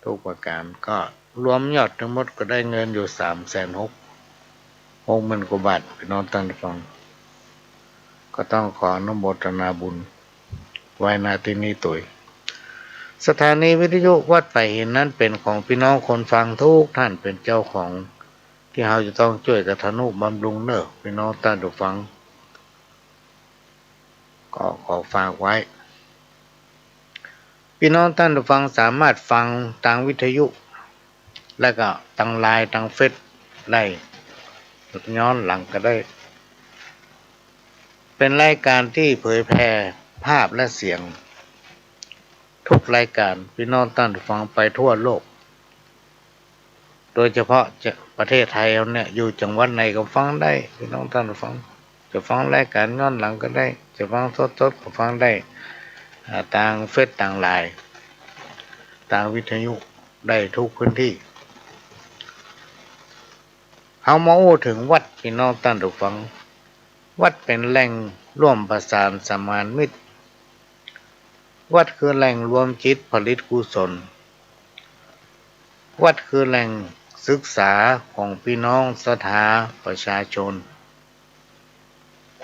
ทุกประการก็รวมยอดทั้งหมดก็ได้เงินอยู่360,000 กว่าบาทพี่น้องท่านฟังก็ต้องขออนุโมทนาบุญไว้ณที่นี้ตุยสถานีวิทยุวัดป่าหินนั้นเป็นของพี่น้องคนฟังทุกท่านเป็นเจ้าของที่เราจะต้องช่วยกฐานุบำรุงเนอะพี่น้องท่านฟังก็ขอฝากไว้พี่น้องท่านฟังสามารถฟังทางวิทยุแล้วก็ทางไลน์ทางเฟซได้ย้อนหลังก็ได้เป็นรายการที่เผยแพร่ภาพและเสียงทุกรายการพี่น้องท่านฟังไปทั่วโลกโดยเฉพาะประเทศไทยเราเนี่ยอยู่จังหวัดไหนก็ฟังได้พี่น้องท่านฟังจะฟังรายการย้อนหลังก็ได้จะฟังสดๆก็ฟังได้ทางเฟซทางไลน์ทางวิทยุได้ทุกพื้นที่เอามาอู้ถึงวัดพี่น้องท่านฟังวัดเป็นแหล่งร่วมประสานสมานมิตรวัดคือแหล่งรวมจิตผลิตกุศลวัดคือแหล่งศึกษาของพี่น้องศรัทธาประชาชน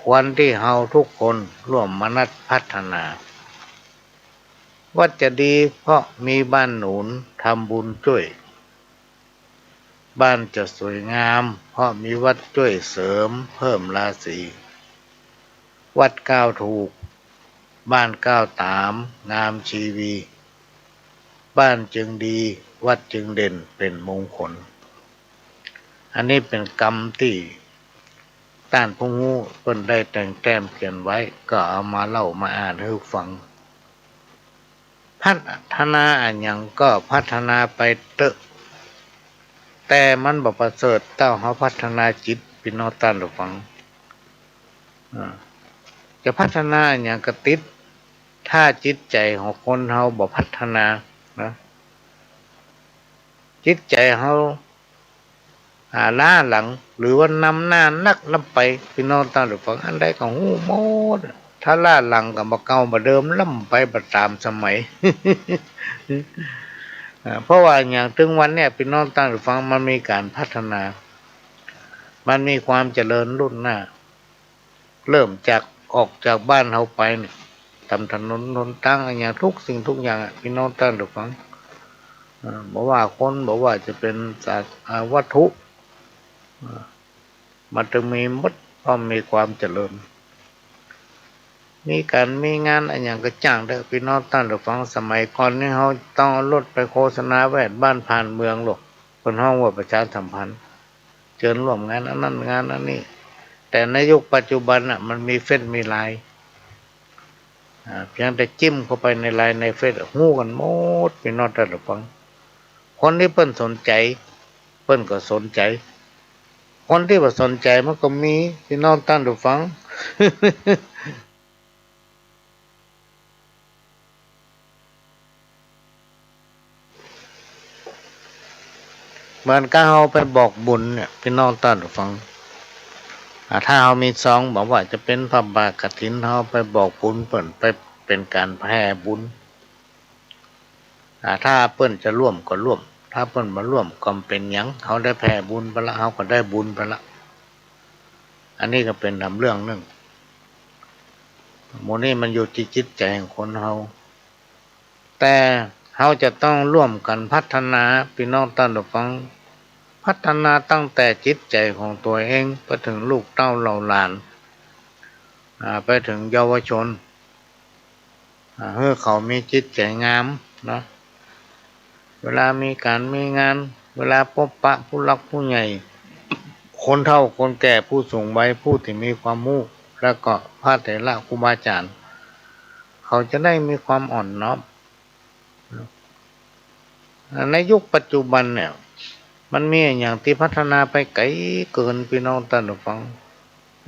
ควรที่เฮาทุกคนร่วมมนัสพัฒนาวัดจะดีเพราะมีบ้านหนุนทำบุญช่วยบ้านจะสวยงามเพราะมีวัดช่วยเสริมเพิ่มราศีวัดก้าวถูกบ้านก้าวตามงามชีวีบ้านจึงดีวัดจึงเด่นเป็นมงคลอันนี้เป็นกรรมที่ต้านผู้งูเพิ่นได้แต่งแต้มเขียนไว้ก็เอามาเล่ามาอ่านให้ฟังพัฒนาอันยังก็พัฒนาไปเตอะแต่มันบ่ประเสริฐเต้าเฮาพัฒนาจิตพี่น้องท่านฟังจะพัฒนาอันยังก็ติดถ้าจิตใจของคนเฮาบ่พัฒนานะจิตใจเฮาล้าหลังหรือว่านำหน้านักลำไปพี่น้องท่านฟังอันใดก็ฮู้หมดถ้าล้าหลังก็บ่เก่าบ่เดิมลำไปบ่ตามสมัย เพราะว่าอย่างถึงวันเนี่ยพี่น้องท่านฟังมันมีการพัฒนามันมีความเจริญรุ่นหน้าเริ่มจากออกจากบ้านเฮาไปทำถนนหนทางอย่างทุกสิ่งทุกอย่างพี่น้องท่านฟังบอกว่าคนบอกว่าจะเป็นวัตถุมันจะมีมดพอมีความเจริญมีการมีงานอะไรอย่างก็จ้างได้พี่น้องท่านฟังสมัยก่อนนี่เขาต้องเอารถไปโฆษณาแวดบ้านผ่านเมืองหรอกคนห้องว่าประชาสัมพันธ์เชิญร่วมงานอันนั้นงานอันนี้แต่ในยุคปัจจุบันมันมีเฟซมีไลน์เพียงแต่จิ้มเข้าไปในไลน์ในเฟซหู้กันหมดพี่น้องท่านฟังคนที่เปิ้นสนใจเปิ้นก็สนใจคนที่บ่สนใจมันก็มีพี่น้องท่านฟัง เหมือนกับเราไปบอกบุญเนี่ยพี่น้องท่านฟังถ้าเรามีซองบอกว่าจะเป็นพระบาทกฐินเราไปบอกบุญเปิ้นไปเป็นการแผ่บุญถ้าเปิ้นจะร่วมก็ร่วมถ้าเปิ้นมาร่วมก็เป็นหยังเขาได้แผ่บุญไปละเขาก็ได้บุญไปละอันนี้ก็เป็นเรื่องนึงโมนี่มันอยู่ที่จิตใจของคนเราแต่เราจะต้องร่วมกันพัฒนาพี่น้องท่านฟังพัฒนาตั้งแต่จิตใจของตัวเองไปถึงลูกเต้าเหล่าหลานไปถึงเยาวชนเพื่อเขามีจิตใจงามนะเวลามีการมีงานเวลาพบปะผู้หลักผู้ใหญ่คนเฒ่าคนแก่ผู้สูงวัยผู้ที่มีความรู้แล้วก็พระเถระครูบาอาจารย์เขาจะได้มีความอ่อนน้อมในยุคปัจจุบันเนี่ยมันมีอย่างที่พัฒนาไปไกลเกินพี่น้องท่านฟัง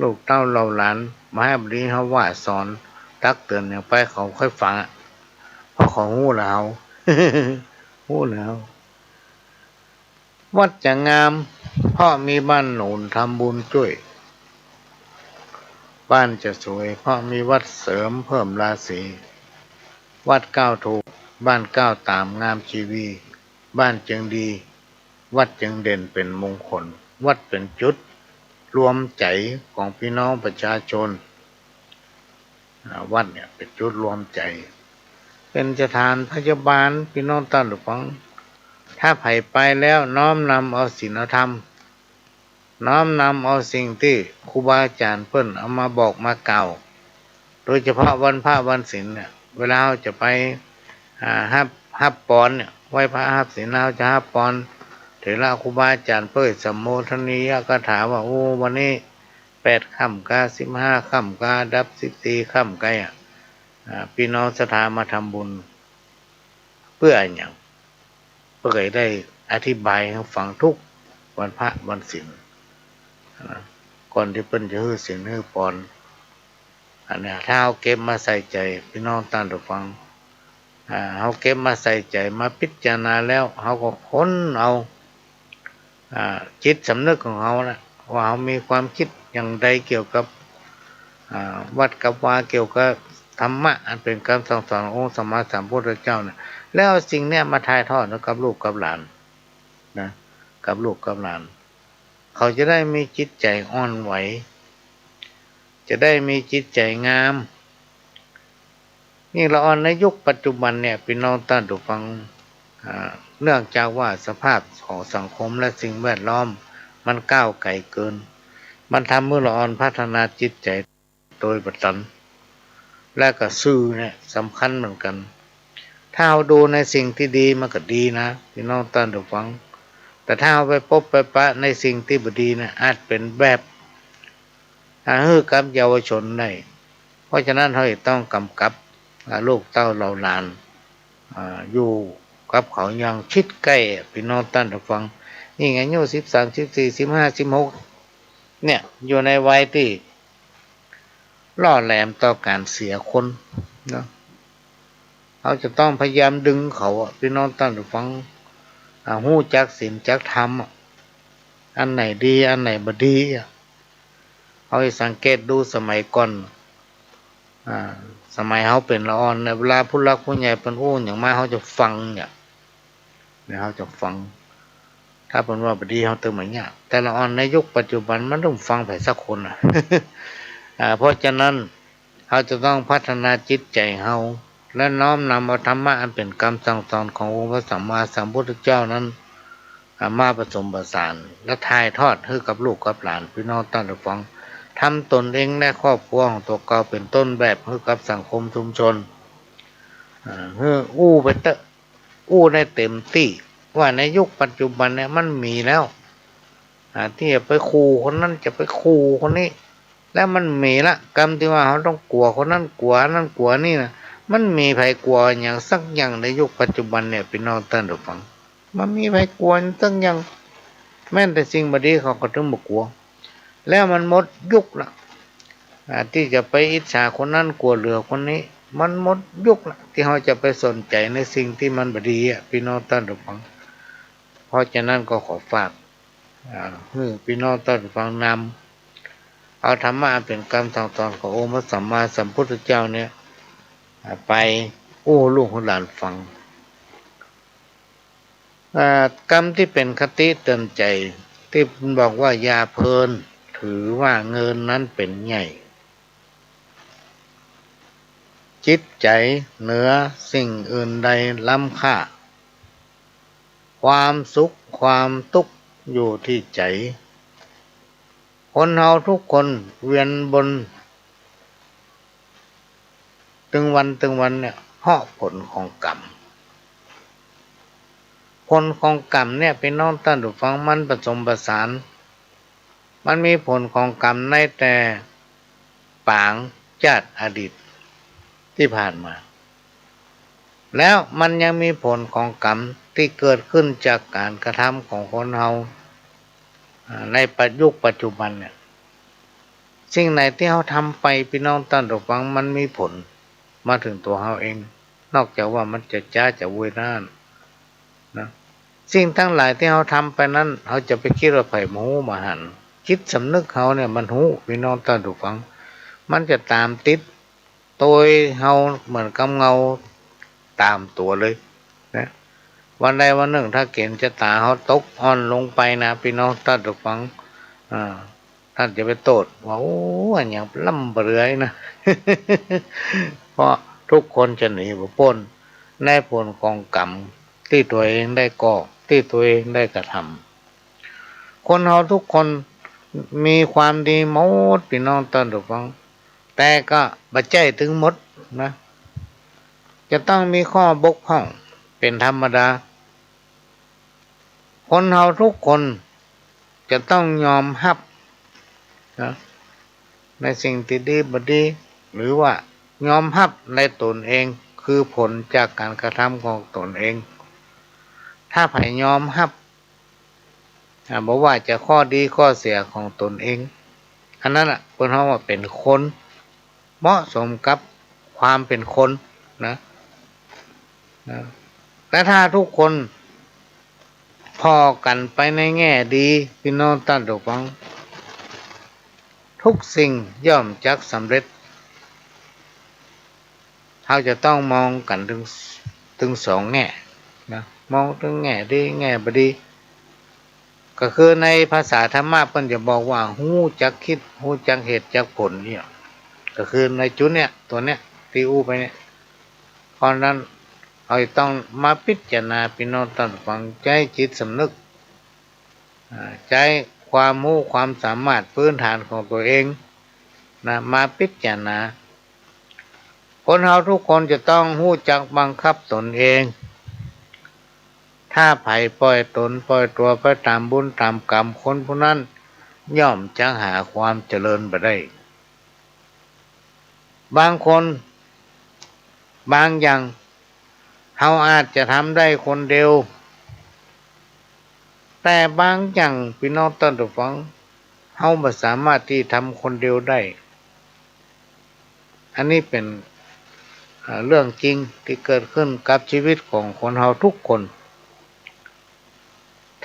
ลูกเต้าเหล่าหลานมาให้บริเขาว่าสอนตักเตือนอย่างไปเขาค่อยฟังเพราะเขาหู้แล้ว หู้แล้ววัดจะงามเพราะมีบ้านหนุนทำบุญช่วยบ้านจะสวยเพราะมีวัดเสริมเพิ่มราศีวัดก้าวถูกบ้านก้าวตามงามชีวี บ้านจึงดีวัดจึงเด่นเป็นมงคลวัดเป็นจุดรวมใจของพี่น้องประชาชนวัดเนี่ยเป็นจุดรวมใจเป็นสถานพยาบาลพี่น้องท่านผู้ฟังถ้าไผไปแล้วน้อมนำเอาศีลธรรมน้อมนำเอาสิ่งที่ครูบาอาจารย์เพิ่นเอามาบอกมากล่าวโดยเฉพาะวันพระวันศีลเนี่ยเวลาเราจะไปฮับปอนเนี่ยไหว้พระฮับศีลเราจะฮับปอนเถระครูบาอาจารย์เปิดสัมโมทนียก็ถามว่าโอ้วันนี้8 ค่ำกา15 ค่ำกาดับ14 ค่ำกาพี่น้องศรัทธามาทำบุญเพื่ออย่างเพื่อได้อธิบายให้ฟังทุกวันพระวันศีลก่อนที่เพิ่นจะฮื้อศีลฮื้อปอนอันนี้ถ้าเอาเก็บมาใส่ใจพี่น้องท่านผู้ฟังเขาเก็บมาใส่ใจมาพิจารณาแล้วเขาก็ค้นเอาจิตสำนึกของเขานะว่าเขามีความคิดอย่างใดเกี่ยวกับวัดกับวาเกี่ยวกับธรรมะอันเป็นคำสั่งสอนขององค์สมมาสัมพุทธเจ้าเนี่ยแล้วสิ่งเนี้ยมาถ่ายทอดกับลูกกับหลานนะกับลูกกับหลานเขาจะได้มีจิตใจอ่อนไหวจะได้มีจิตใจงามนี่ละอ่อนในยุคปัจจุบันเนี่ยพี่น้องท่านผู้ฟังเนื่องจากว่าสภาพของสังคมและสิ่งแวดล้อมมันก้าวไกลเกินมันทำให้ละอ่อนพัฒนาจิตใจโดยบัดนั้นและก็ซื่อเนี่ยสำคัญเหมือนกันถ้าเราดูในสิ่งที่ดีมันก็ดีนะพี่น้องท่านผู้ฟังแต่ถ้าเราไปพบไปปะในสิ่งที่บ่ดีนะอาจเป็นแบบฮือกับเยาวชนได้เพราะฉะนั้นเราต้องกำกับลูกเต้าเราหลานอยู่กับเขาอย่างชิดใกล้พี่น้องท่านผู้ฟังนี่ไงอายุ13 14 15 16เนี่ยอยู่ในวัยที่ล่อแหลมต่อการเสียคนเนาะเขาจะต้องพยายามดึงเขาพี่น้องท่านผู้ฟังฮู้จักศีลจักธรรมอันไหนดีอันไหนบ่ดีเขาให้สังเกตดูสมัยก่อนสมัยเขาเป็นละอ่อนในเวลาผู้รักผู้ใหญ่เป็นอู้อย่างมากเขาจะฟังเนี่ยเขาจะฟังถ้าเป็นว่าบ่ดีเขาเติมเหมือนเนี่ยแต่ละอ่อนในยุคปัจจุบันมันต้องฟังไปสักคนเพราะฉะนั้นเขาจะต้องพัฒนาจิตใจเขาและน้อมนำเอาธรรมะอันเป็นคำสั่งสอนขององค์พระสัมมาสัมพุทธเจ้านั้นมาผสมผสานและถ่ายทอดให้กับลูกกับหลานพี่น้องท่านผู้ฟังทำตนเองและครอบครัวของตัวเราเป็นต้นแบบให้กับสังคมชุมชนอู้ไปเตะอู้ได้เต็มที่ว่าในยุคปัจจุบันเนี่ยมันมีแล้วที่จะไปขู่คนนั้นจะไปขู่คนนี้แล้วมันมีละกรรมที่ว่าเขาต้องกลัวคนนั้นกลัวนั่นกลัวนี่นะมันมีภัยกลัวอย่างสักอย่างในยุคปัจจุบันเนี่ยพี่น้องท่านผู้ฟังมันมีภัยกลัวสักอย่างแม้แต่สิ่งบดีเขาก็ถึงบ่กลัวแล้วมันหมดยุคละที่จะไปอิจฉาคนนั้นกลัวเหลือคนนี้มันหมดยุคละที่เขาจะไปสนใจในสิ่งที่มันบดีพี่น้องท่านผู้ฟังเพราะฉะนั้นก็ขอฝากพี่น้องท่านผู้ฟังนำเอาธรรมะเป็นคำสั่งสอนขององค์พระสัมมาสัมพุทธเจ้าเนี่ยไปลูกหลานฟังกรรมที่เป็นคติเตือนใจที่บอกว่าอย่าเพลินถือว่าเงินนั้นเป็นใหญ่จิตใจเหนือสิ่งอื่นใดล้ำค่าความสุขความทุกข์อยู่ที่ใจคนเราทุกคนเวียนบนตึงวันเนี่ยเพราะผลของกรรมผลของกรรมเนี่ยเป็นน้องท่านผู้ฟังมันผสมผสานมันมีผลของกรรมในแต่ปางชาติอดีตที่ผ่านมาแล้วมันยังมีผลของกรรมที่เกิดขึ้นจากการกระทำของคนเราในปัจจุบันเนี่ยสิ่งไหนที่เราทำไปพี่น้องท่านผู้ฟังมันมีผลมาถึงตัวเราเองนอกจากว่ามันจะจ้าจะเวทนานะสิ่งทั้งหลายที่เราทำไปนั้นเราจะไปคิดว่าไผ่โมโหมาหันคิดสำนึกเขาเนี่ยมันหูพี่น้องท่านผู้ฟังมันจะตามติดโดยเราเหมือนกับเงาตามตัวเลยนะ วันใดวันหนึ่งถ้าเกณฑ์ชะตาเขาตกอ่อนลงไปนะพี่น้องท่านผู้ฟังอ่าท่านจะไปโทษว่าโอ้อันอย่างล่ำเรือยนะ เพราะทุกคนจะหนีบ่พ้นในผลของกรรมที่ตัวเองได้ก่อที่ตัวเองได้กระทำคนเราทุกคนมีความดีหมดพี่น้องท่านผู้ฟังแต่ก็บัดใจถึงหมดนะจะต้องมีข้อบกพร่องเป็นธรรมดาคนเราทุกคนจะต้องยอมรับนะในสิ่งที่ดีบ่ดีหรือว่ายอมรับในตนเองคือผลจากการกระทำของตนเองถ้าไผยอมรับบอกว่าจะข้อดีข้อเสียของตนเองอันนั้นอ่ะเพิ่นเฮาว่าเป็นคนเหมาะสมกับความเป็นคนนะแต่ถ้าทุกคนพอกันไปในแง่ดีพี่น้องท่านผู้ฟังทุกสิ่งย่อมจักสำเร็จเราจะต้องมองกันถึงสองแง่นะมองถึงแง่ดีแง่บ่ดีก็คือในภาษาธรรมะเพิ่นจะบอกว่าฮู้จักคิดฮู้จักเหตุจักผลเนี่ยก็คือในจุดเนี้ยตัวเนี้ยที่อู้ไปเนี่ยเพราะนั้นเราต้องมาพิจารณาพี่น้องท่านผู้ฟังใจจิตสำนึกใจความรู้ความสามารถพื้นฐานของตัวเองนะมาพิจารณาคนเราทุกคนจะต้องรู้จักบังคับตนเองถ้าไผปล่อยตนปล่อยตัวไปตามบุญตามกรรมคนผู้นั้นย่อมจะหาความเจริญไปได้บางคนบางอย่างเขาอาจจะทำได้คนเดียวแต่บางอย่างพี่น้องท่านผู้ฟังเขาไม่สามารถที่ทำคนเดียวได้อันนี้เป็นเรื่องจริงที่เกิดขึ้นกับชีวิตของคนเราทุกคน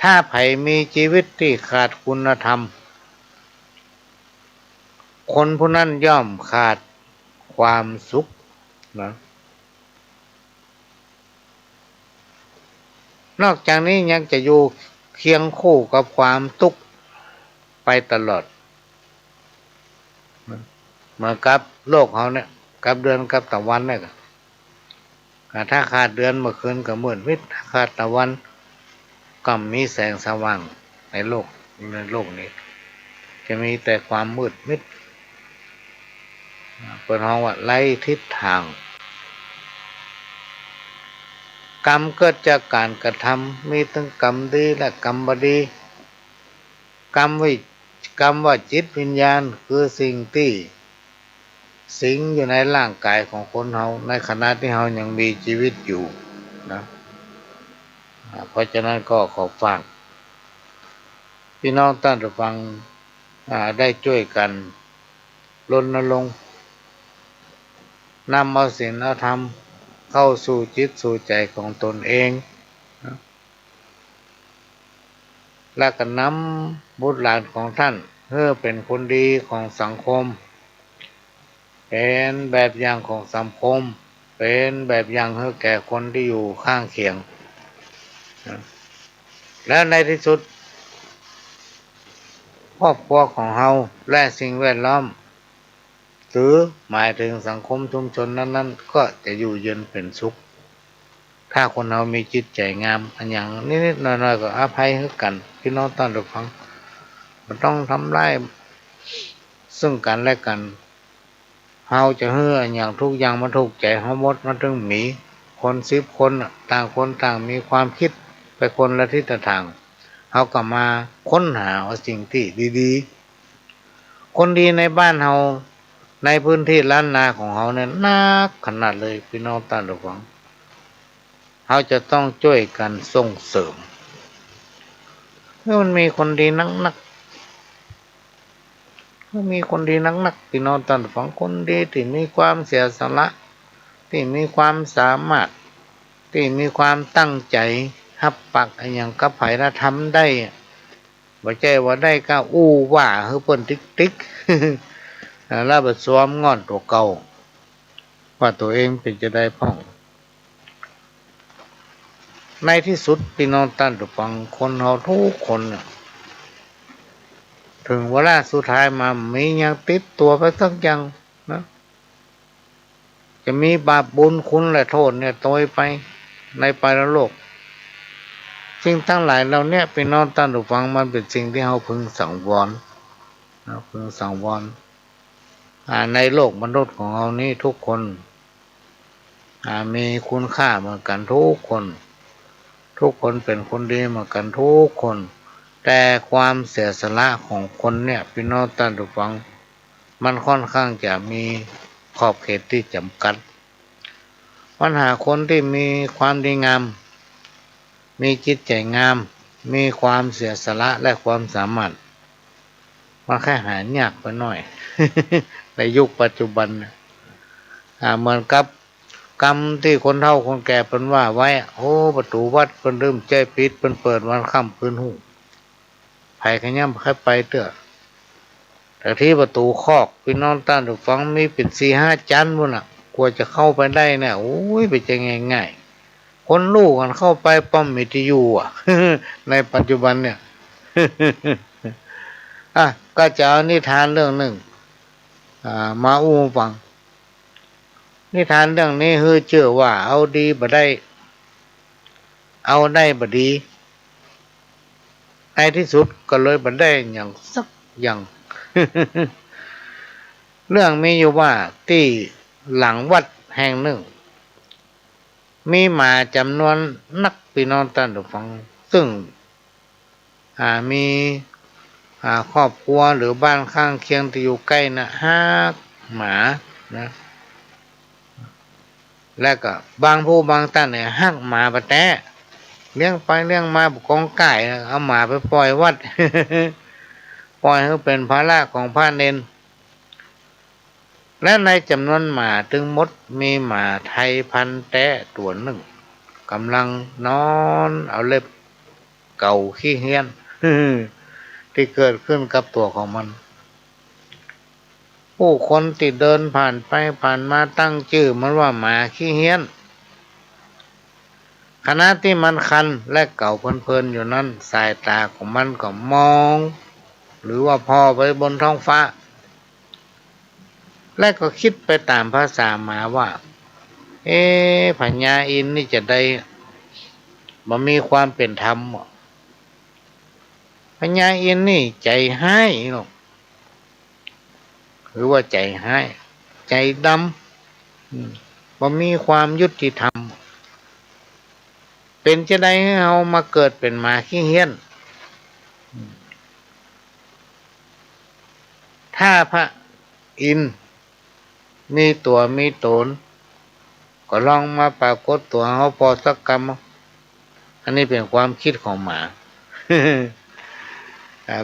ถ้าไผมีชีวิตที่ขาดคุณธรรมคนผู้นั้นย่อมขาดความสุขนะนอกจากนี้ยังจะอยู่เคียงคู่กับความทุกข์ไปตลอดเหมือนกับโลกเขาเนี่ยกับเดือนกับตะวันเนี่ยถ้าขาดเดือนเมื่อคืนก็มืดมิดขาดตะวันก็มีแสงสว่างในโลกนี้จะมีแต่ความมืดมิดเป็นห้องว่าไร้ทิศทางกรรมเกิดจากการกระทำมีทั้งกรรมดีและกรรมบดีกรรมวิกรรมว่าจิตวิญญาณคือสิ่งที่สิงอยู่ในร่างกายของคนเราในขณะที่เรายังมีชีวิตอยู่นะเพราะฉะนั้นก็ขอฝากพี่น้องท่านผู้ฟังได้ช่วยกันรณรงค์นำเอาศีลเอาธรรมเข้าสู่จิตสู่ใจของตนเองนะและก็นำบุตรหลานของท่านเพื่อเป็นคนดีของสังคมเป็นแบบอย่างของสังคมเป็นแบบอย่างให้แก่คนที่อยู่ข้างเคียงนะและในที่สุดครอบครัวของเราและสิ่งแวดล้อมหรือหมายถึงสังคมชุมชนนั้นๆก็จะอยู่เย็นเป็นสุขถ้าคนเรามีจิตใจงามอันอย่างนิดๆหน่อยๆก็อภัยให้กันพี่น้องท่านผู้ฟังมันต้องทำร้ายซึ่งกันและกันเฮาจะเฮืออย่างทุกอย่างมันถูกใจเฮาหมดมันถึงมีคน10 คนต่างคนต่างมีความคิดไปคนละทิศทางเฮาก็มาค้นหาเอาสิ่งที่ดีๆคนดีในบ้านเฮาในพื้นที่ล้านนาของเฮาเนี่ยนักขนาดเลยพี่น้องท่านผู้ฟังเฮาจะต้องช่วยกันส่งเสริมเมื่อมันมีคนดีนักมีคนดีนักพี่น้องท่านผู้ฟังคนดีที่มีความเสียสละที่มีความสามารถที่มีความตั้งใจรับปักอย่างกับไผละทำได้บ่ใช่ว่าได้ก็อู้ว่าคือเพิ่นติ๊กแล้วบ่ซ้อมงอนตัวเก่าว่าตัวเองเป็นจะได้พ้อง ในที่สุดพี่น้องท่านผู้ฟังคนเราทุกคนน่ะถึงเวลาสุดท้ายมามียังติดตัวไปสักอย่างนะจะมีบาปบุญคุณและโทษเนี่ยโตยไปในปรโลกสิ่งทั้งหลายเราเนี่ยพี่น้องท่านผู้ฟังมันเป็นสิ่งที่เราพึงสังวรนะพึงสังวรในโลกมนุษย์ของเรานี้ทุกคนมีคุณค่าเหมือนกันทุกคนทุกคนเป็นคนดีเหมือนกันทุกคนแต่ความเสียสละของคนเนี่ยพี่น้องท่านผู้ฟังมันค่อนข้างจะมีขอบเขตที่จำกัดปัญหาคนที่มีความดีงามมีจิตใจงามมีความเสียสละและความสามารถมันแค่หายากไปหน่อย ในยุคปัจจุบันเหมือนกับกรรมที่คนเฒ่าคนแก่เพิ่นว่าไว้โอ้ประตูวัดเพิ่นลืมใจปิดเพิ่นเปิดวันค่ำคืนหูไผขย่ำใครไปเตื้อแต่ที่ประตูคอกพี่น้องท่านผู้ฟังมีเป็น4-5 ชั้นพุ่นน่ะกว่าจะเข้าไปได้เนี่ยโอ้ยไปจะง่ายๆคนลูกกันเข้าไปป้อมมิทยุอ่ะ ในปัจจุบันเนี่ย ก็จะเอานิทานเรื่องหนึ่งมาฟังนิทานเรื่องนี้คือเชื่อว่าเอาดีบ่ได้เอาได้บ่ดีในที่สุดก็เลยบ่ได้อย่างสักอย่าง เรื่องมีอยู่ว่าที่หลังวัดแห่งหนึ่งมีหมาจำนวนนักพี่น้องท่านผู้ฟังซึ่งมีครอบครัวหรือบ้านข้างเคียงที่อยู่ใกล้นะฮักหมานะและก็บางผู้บางท่านเนี่ยฮักหมาปะแต้เลี้ยงไปเลี้ยงมาบุกองไก่เอาหมาไปปล่อยวัด ปล่อยให้เป็นภาระของพระเนนและในจำนวนหมาถึงมดมีหมาไทยพันธุ์แต้ตัวหนึ่งกำลังนอนเอาเล็บเก่าขี้เหี้ยน ที่เกิดขึ้นกับตัวของมันผู้คนที่เดินผ่านไปผ่านมาตั้งชื่อมันว่าหมาขี้เหี้ยนขณะที่มันคันและเก่าเพลินๆอยู่นั้นสายตาของมันก็มองหรือว่าพอไปบนท้องฟ้าและก็คิดไปตามภาษาหมาว่าพญาอินนี่จะได้บ่มีความเป็นธรรมพญาอินนี่ใจให้หรอกหรือว่าใจให้ใจดำบ่มีความยุติธรรมเป็นจะได้ให้เรามาเกิดเป็นหมาขี้เหี้ยนถ้าพระอินทร์มีตัวมีตนก็ลองมาปรากฏตัวเขาพอสักกรรมอันนี้เป็นความคิดของหมา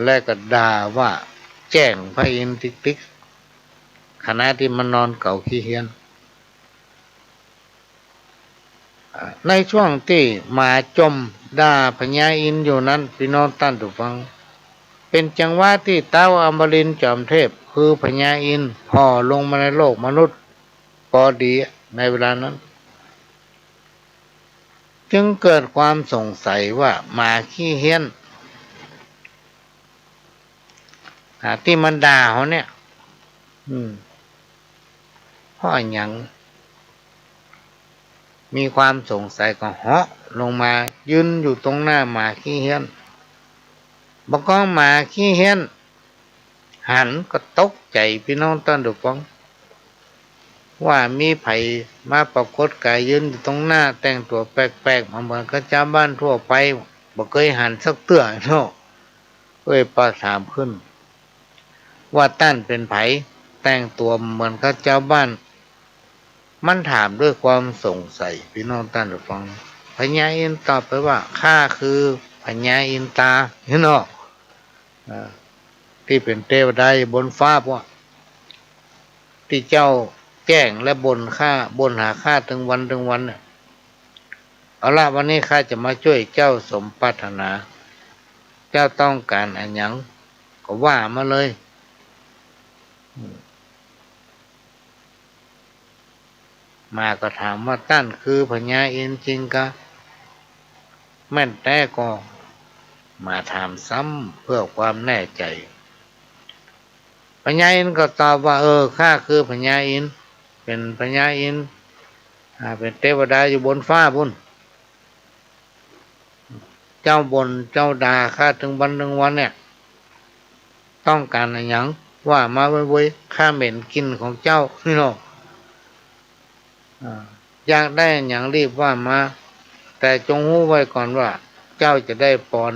แล้วก็ด่าว่าแจ้งพระอินทร์ติ๊กๆขณะที่มันนอนเก่าขี้เหี้ยนในช่วงที่หมาจมด่าพญาอินทร์อยู่นั้นพี่น้องท่านผู้ฟังเป็นจังหวะที่เท้าอมรินทร์จอมเทพคือพญาอินทร์ห่อลงมาในโลกมนุษย์พอดีในเวลานั้นจึงเกิดความสงสัยว่าหมาขี้เหี้ยนที่มันด่าเขาเนี่ยเพราะหยังมีความสงสัยก็เหาะลงมายืนอยู่ตรงหน้าหมาขี้เหี้ยนบอกว่าหมาขี้เหี้ยนหันก็ตกใจพี่น้องท่านผู้ฟังว่ามีไผมาปรากฏกายยืนอยู่ตรงหน้าแต่งตัวแปลกๆเหมือนกับชาวบ้านทั่วไปบ่เคยหันสักเตื้อเนาะประถามขึ้นว่าท่านเป็นไผแต่งตัวเหมือนกับชาวบ้านมันถามด้วยความสงสัยพี่น้องท่านผู้ฟังพญาอินทร์ตอบไปว่าข้าคือพญาอินตาเนาะที่เป็นเทวดาบนฟ้าพวกที่เจ้าแจ้งและบนหาข้าถึงวันเนี่ยเอาละวันนี้ข้าจะมาช่วยเจ้าสมปรารถนาเจ้าต้องการอันหยังก็ว่ามาเลยมาก็ถามว่าท่านคือพญาอินทร์จริงกะ แม่นแต่ก็มาถามซ้ำเพื่อความแน่ใจพญาอินทร์ก็ตอบว่าข้าคือพญาอินทร์เป็นพญาอินทร์เป็นเทวดาอยู่บนฟ้าบุญเจ้าบนเจ้าด่าข้าถึงวันหนึ่งวันเนี่ยต้องการอะไรหยังว่ามาไว้ข้าเหม็นกินของเจ้านี่เนาะอยากได้อย่างรีบว่ามาแต่จงรู้ไว้ก่อนว่าเจ้าจะได้ปอน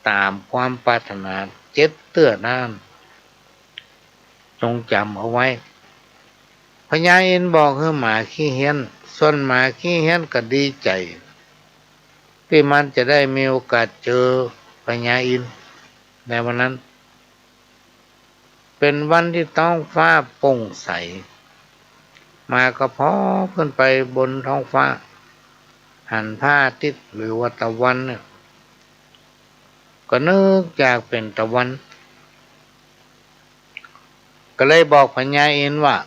ตามความปรารถนา7 เตื้อน้ำจงจำเอาไว้พญาอินทร์บอกให้หมาขี้เหี้ยนส่วนหมาขี้เหี้ยนก็ดีใจที่มันจะได้มีโอกาสเจอพญาอินทร์ในวันนั้นเป็นวันที่ท้องฟ้าโปร่งใสมาก็พอขึ้นไปบนท้องฟ้าหันพระอาทิตย์หรือว่าตะวันเนี่ยก็นึกอยากเป็นตะวันก็เลยบอกพญาอินทร์ว่า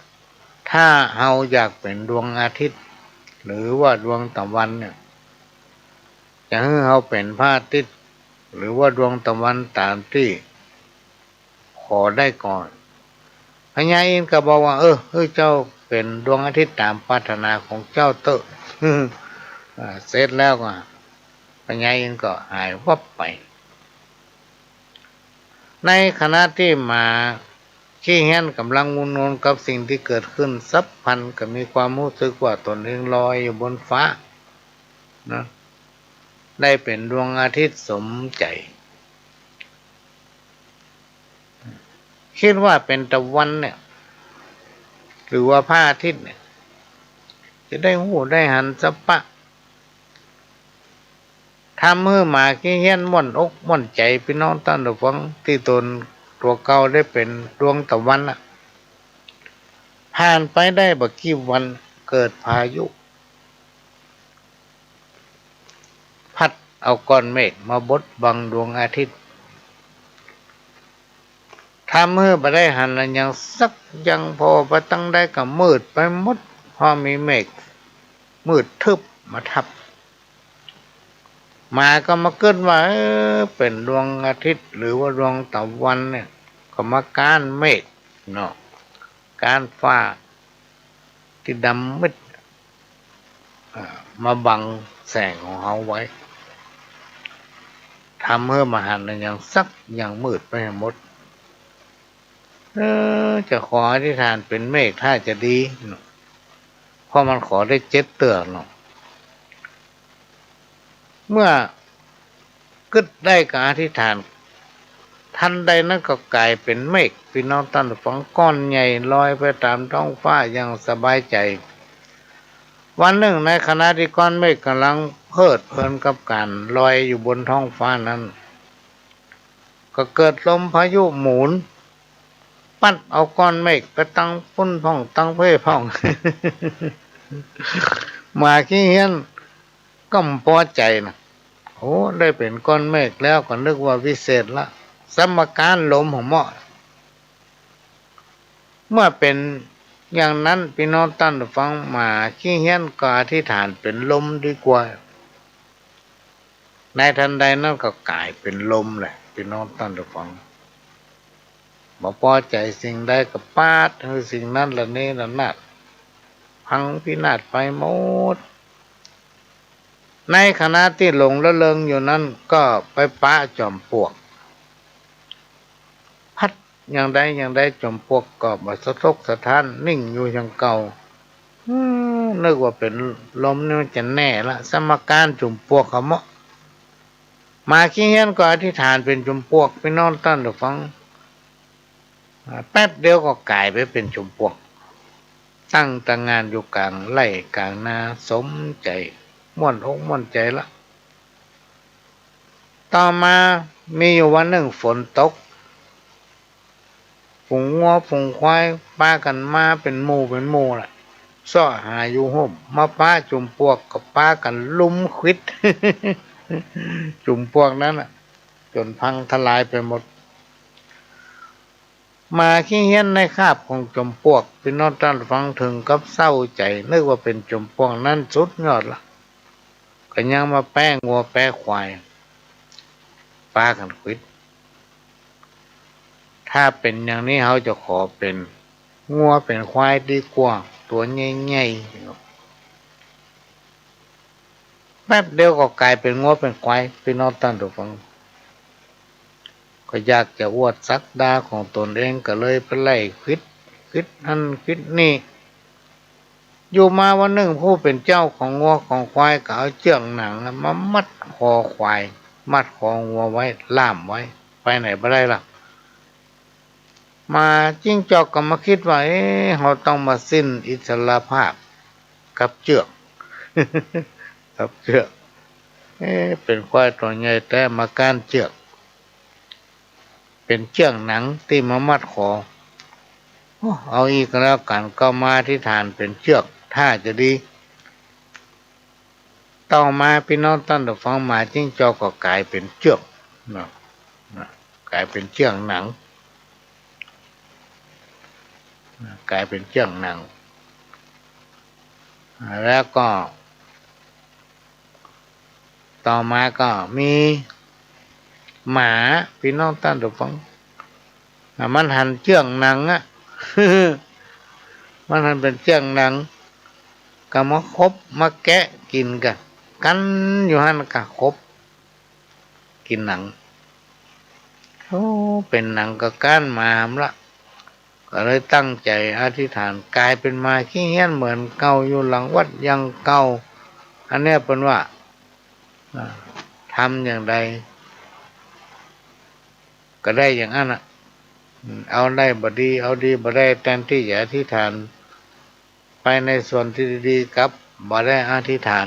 ถ้าเฮาอยากเป็นดวงอาทิตย์หรือว่าดวงตะวันเนี่ยจะให้เฮาเป็นพระอาทิตย์หรือว่าดวงตะวันตามที่ขอได้ก่อนพญาอินทร์ก็บอกว่าเจ้าเป็นดวงอาทิตย์ตามปรารถนาของเจ้าเตอะเสร็จแล้วก็พญาอินทร์ก็หายวับไปในขณะที่มาขี้เหี้ยนกำลังวุ่นวายกับสิ่งที่เกิดขึ้นสับพันก็มีความรู้สึกว่าตนเองลอยอยู่บนฟ้านะได้เป็นดวงอาทิตย์สมใจคิดว่าเป็นตะวันเนี่ยหรือว่าพระอาทิตย์เนี่ยจะได้หูได้หันสัปปะทำให้หมาขี้เหี้ยนม่วนอกม่วนใจพี่น้องท่านผู้ฟังที่ตนตัวเก่าได้เป็นดวงตะวันน่ะผ่านไปได้บักกี่วันเกิดพายุพัดเอาก้อนเมฆมาบดบังดวงอาทิตย์ทำให้บ่ได้หันยังสักยังพอไปตั้งได้ก็มืดไปหมดพอมีเมฆมืดทึบมาทับมาก็มาเกิดว่าเป็นดวงอาทิตย์หรือว่าดวงตะวันเนี่ยก็มาก้านเมฆเนาะก้านฟ้าที่ดำมืดมาบังแสงของเขาไว้ทำให้มาหันอย่างสักอย่างมืดไปหมดจะขออธิษฐานเป็นเมฆถ้าจะดีเนาะเพราะมันขอได้7 เตื้อเนาะเมื่อกึดได้กับอธิษฐานทันใดนั้นก็กลายเป็นเมฆพี่น้องท่านฟังก้อนใหญ่ลอยไปตามท้องฟ้าอย่างสบายใจวันหนึ่งในขณะที่ก้อนเมฆกำลังเพลิดเพลินกับการลอยอยู่บนท้องฟ้านั้นก็เกิดลมพายุหมุนปัดเอาก้อนเมฆไปตั้งพุ่นพ่องตั้งเพ่พ่อง มาขี้เหี้ยนก็ไม่พอใจนะโอ้ได้เป็นก้อนเมฆแล้วก็นึกว่าวิเศษละสมการลมของเหมาะเมื่อเป็นอย่างนั้นพี่น้องท่านฟังมาขี้เหี้ยนก็อธิษฐานเป็นลมดีกว่าในทันใดนั้นก็กลายเป็นลมแหละพี่น้องท่านฟังบ่พอใจสิ่งใดก็ปาดให้สิ่งนั้นละนี้ละนาดพังพินาศไปหมดในขณะที่หลงละเลงอยู่นั้นก็ไปปะจอมปลวกพัดอย่างใดจอมปลวกก็บ่สะทกสะท้านนิ่งอยู่อย่างเก่านึกว่าเป็นลมนี่มันจะแน่ละสมการจอมปลวกเขาเหมาะมาขี้เหี้ยนก็อธิษฐานเป็นจอมปลวกพี่น้องท่านฟังแป๊บเดียวก็กลายไปเป็นจอมปลวกตั้งตางานอยู่กลางไร่กลางนาสมใจม่วนอกม่วนใจละต่อมามีอยู่วันหนึ่งฝนตกฝูงวัวฝูงควายป้ากันมาเป็นหมู่แหละซ้อหาอยู่ห่มมาป้าจุ่มพวกกับป้ากันลุมควิด จุ่มพวกนั้นจนพังทลายไปหมดมาขี้เหี้ยนในคาบของจมพวกพี่น้องท่านฟังถึงกับเศร้าใจนึกว่าเป็นจมพวกนั้นสุดยอดละ ก็ยังมาแป้งงัวแป้ควายปากันคิดถ้าเป็นอย่างนี้เขาจะขอเป็นงัวเป็นควายดีกว่าตัวใหญ่ๆแป๊บเดียวก็กลายเป็นงัวเป็นควายพี่น้องท่านผู้ฟังก็อยากจะอวดศักดาของตนเองก็เลยไปไล่คิดนั่นคิดนี่อยู่มาวันหนึ่งผู้เป็นเจ้าของงัวของควายก็เอาเชือกหนังมามัดคอควายมัดคองัวไว้ล่ามไว้ไปไหนไม่ได้ล่ะมาจิ้งจอกก็มาคิดว่าเราต้องมาสิ้นอิสรภาพกับเชือก กับเชือกเป็นควายตัวใหญ่แต่มาก้านเชือกเป็นเชือกหนังที่มามัดคอเอาอีกแล้วกันก็มาที่ฐานเป็นเชือกถ้าจะดีต่อมาพี่น้องท่านผู้ฟังมาจิ้งจอกก็กลายเป็นเชือกกลายเป็นเชือกหนังกลายเป็นเชือกหนังแล้วก็ต่อมาก็มีหมาพี่น้องท่านผู้ฟังมันหันเชือกหนังอ่ะ มันหันเป็นเชือกหนังก็มาคบมาแกะกินกันอยู่หันก็คบกินหนังเป็นหนังก็ก้านหมามละก็เลยตั้งใจอธิษฐานกลายเป็นมาขี้เหี้ยนเหมือนเก่าอยู่หลังวัดยังเก่าอันนี้เป็นว่าทำอย่างใดก็ได้อย่างนั้นอ่ะเอาได้บ่ดีเอาดีบ่ได้แทนที่จะอธิษฐานไปในส่วนที่ดีกับบ่ได้อธิษฐาน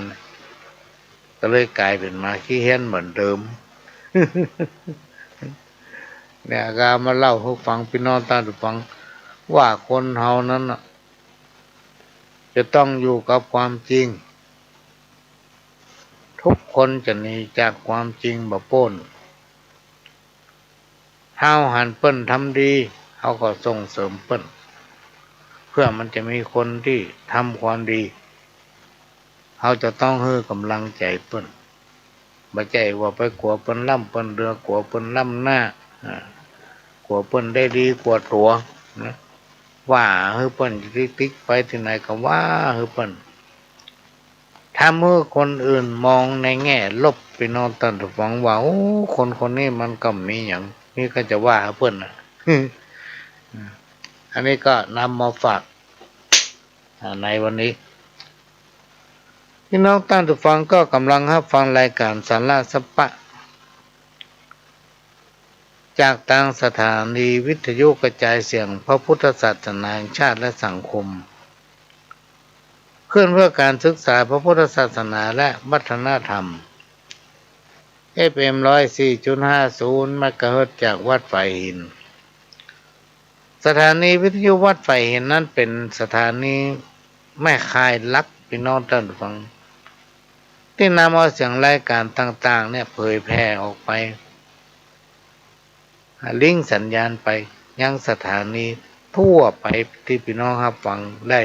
ก็เลยกลายเป็นมาขี้เหี้ยนเหมือนเดิม เนี่ยก็มาเล่าให้ฟังพี่น้องท่านผู้ฟังว่าคนเฮานั้นจะต้องอยู่กับความจริงทุกคนจะหนีจากความจริงบ่พ้นเฮาหันเปิ้นทำดีเฮาก็ส่งเสริมเปิ้นเพื่อมันจะมีคนที่ทำความดีเฮาจะต้องให้กำลังใจเปิ้นบ่ใจว่าไปกลัวเปิ้นล่ำเปิ้นเรือกลัวเปิ้นล่ำหน้ากลัวเปิ้นได้ดีกว่าตัวนะว่าให้เปิ้นติ๊กไปที่ไหนก็ว่าให้เปิ้นถ้าเมื่อคนอื่นมองในแง่ลบไปนอนตันฟังว่าโอ้คนนี้มันก็มีอย่างนี่ก็จะว่าเปิ้นอันนี้ก็นำมาฝากในวันนี้พี่น้องท่านผู้ฟังก็กำลังรับฟังรายการสาระสัพพะจากทางสถานีวิทยุกระจายเสียงพระพุทธศาสนาแห่งชาติและสังคมเพื่อการศึกษาพระพุทธศาสนาและวัฒนธรรม FM 104.50 เมกะเฮิรตซ์จากวัดไผ่หินสถานีวิทยุวัดไผ่หินนั้นเป็นสถานีแม่ข่ายหลักพี่น้องท่านผู้ฟังที่นำเอาเสียงรายการต่างๆเนี่ยเผยแพร่ออกไปลิงก์สัญญาณไปยังสถานีทั่วไปที่พี่น้องรับฟังได้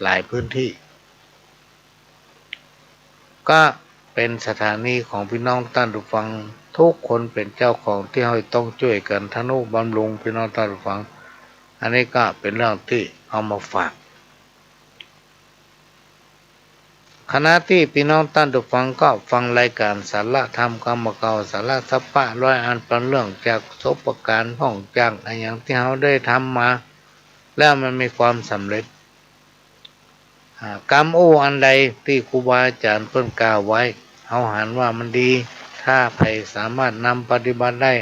หลายพื้นที่ก็เป็นสถานีของพี่น้องท่านผู้ฟังทุกคนเป็นเจ้าของที่เราต้องช่วยกันทนุบำรุงพี่น้องท่านผู้ฟังอันนี้ก็เป็นเรื่องที่เอามาฝากขณะที่พี่น้องท่านผู้ฟังก็ฟังรายการสาระธรรมกรรมเก่าสาระสัพพะร้อยอันเป็นเรื่องจากประสบการณ์ของจากอะไรอย่างที่เราได้ทำมาแล้วมันมีความสำเร็จกรรมอันใดที่ครูบาอาจารย์เพิ่นกล่าวไว้เอาหันว่ามันดีถ้าใครสามารถนำปฏิบัติได้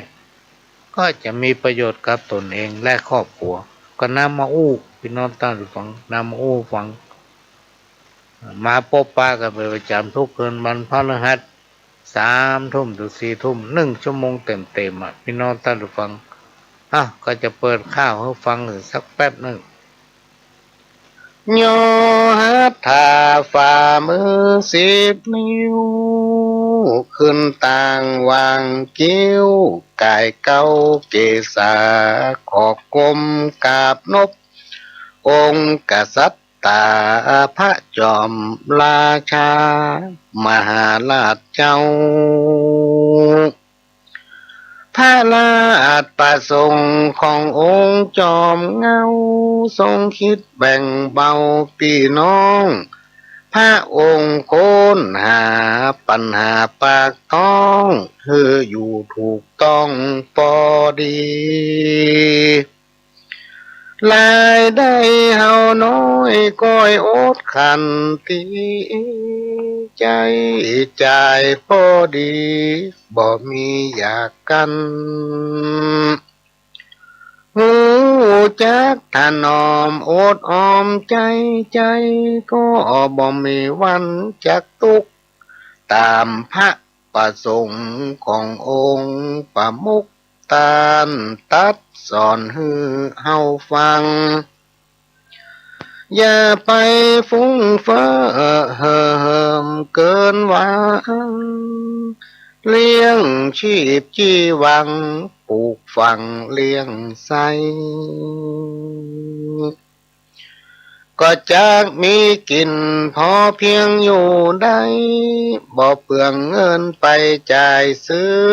ก็จะมีประโยชน์กับตนเองและครอบครัวก็นำมาพี่น้องท่านผู้ฟังนำมาฟังมาพบปะกันเป็นประจำทุกคืนวันพฤหัส3 ทุ่มถึง4 ทุ่ม1 ชั่วโมงเต็มพี่น้องท่านผู้ฟังก็จะเปิดข้าวให้ฟังสักแป๊บหนึ่งโยหัตถาฝ่ามือ10 นิ้วขึ้นต่างวางกิ้วกายเก้าเกษาขอกลมกราบนบองค์กษัตริย์ ตาพระจอมราชามหาราชเจ้าพระราชประสงค์ขององค์จอมเงาทรงคิดแบ่งเบาพี่น้องพระองค์โคนหาปัญหาปากท้องคืออยู่ถูกต้องพอดีรายได้เฮาน้อยก้อยอดขันตีใจจ่ายพอดีบ่มีอยากกันหูจักถนอมอดออมใจใจก็บ่มีวันจักทุกข์ตามพระประสงค์ขององค์ประมุขตานตัดสอนให้เฮาฟังอย่าไปฟุ้งเฟ้อเห่อเหิมเกินหวังเลี้ยงชีพชีวังปลูกฝังเลี้ยงใสก็จะมีกินพอเพียงอยู่ได้บ่เปลืองเงินไปจ่ายซื้อ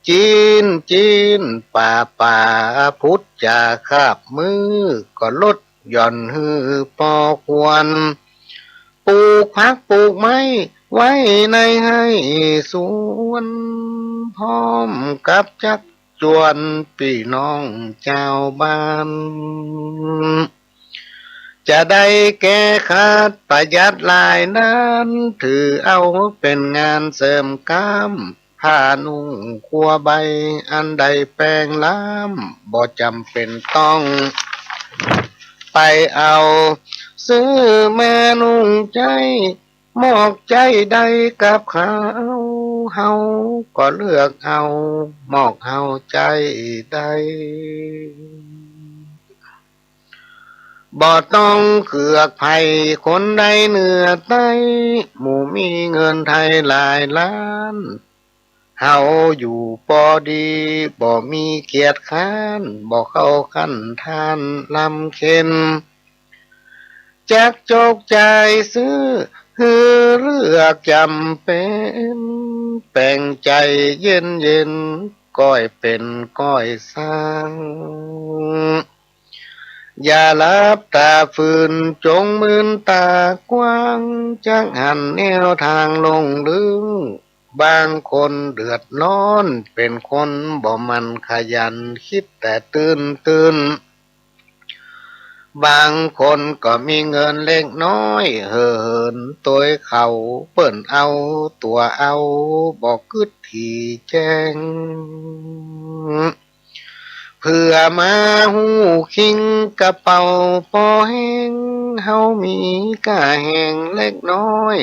จีนป่าพุทธจาคาบมือก็ลดหย่อนฮือพอควรปลูกผักปลูกไม้ไว้ในให้สวนพร้อมกับจักจวนพี่น้องเจ้าบ้านจะได้แก้ขาดประหยัดหลายนั้นถือเอาเป็นงานเสริมกล้ามผ้านุ่งคัวใบอันใดแปลงล้ำบ่จำเป็นต้องไปเอาซื้อแม่นุ่งใจมอกใจใดกับเขาเฮาก็เลือกเอามอกเฮาใจใดบ่ต้องเกือกไผ่คนใดเหนือใต้หมู่มีเงินไทยหลายล้านเฮาอยู่พอดีบ่มีเกียรติค้านบ่เข้าขั้นทานลำเค็นจักจกใจซื้อคือเลือกจำเป็นแปลงใจเย็นก้อยเป็นก้อยสร้างอย่าลับตาฝืนจงมืนตากว้างจักหันแนวทางลงลึงบางคนเดือดร้อนเป็นคนบ่มันขยันคิดแต่ตื่นบางคนก็มีเงินเล็กน้อยเหินตัวเขาเปิ้นเอาตัวเอาบอกกึดทีแจ้งเพื่อมาหูคิงกระเป๋าพอแห้งเฮามีกะแห้งเล็กน้อย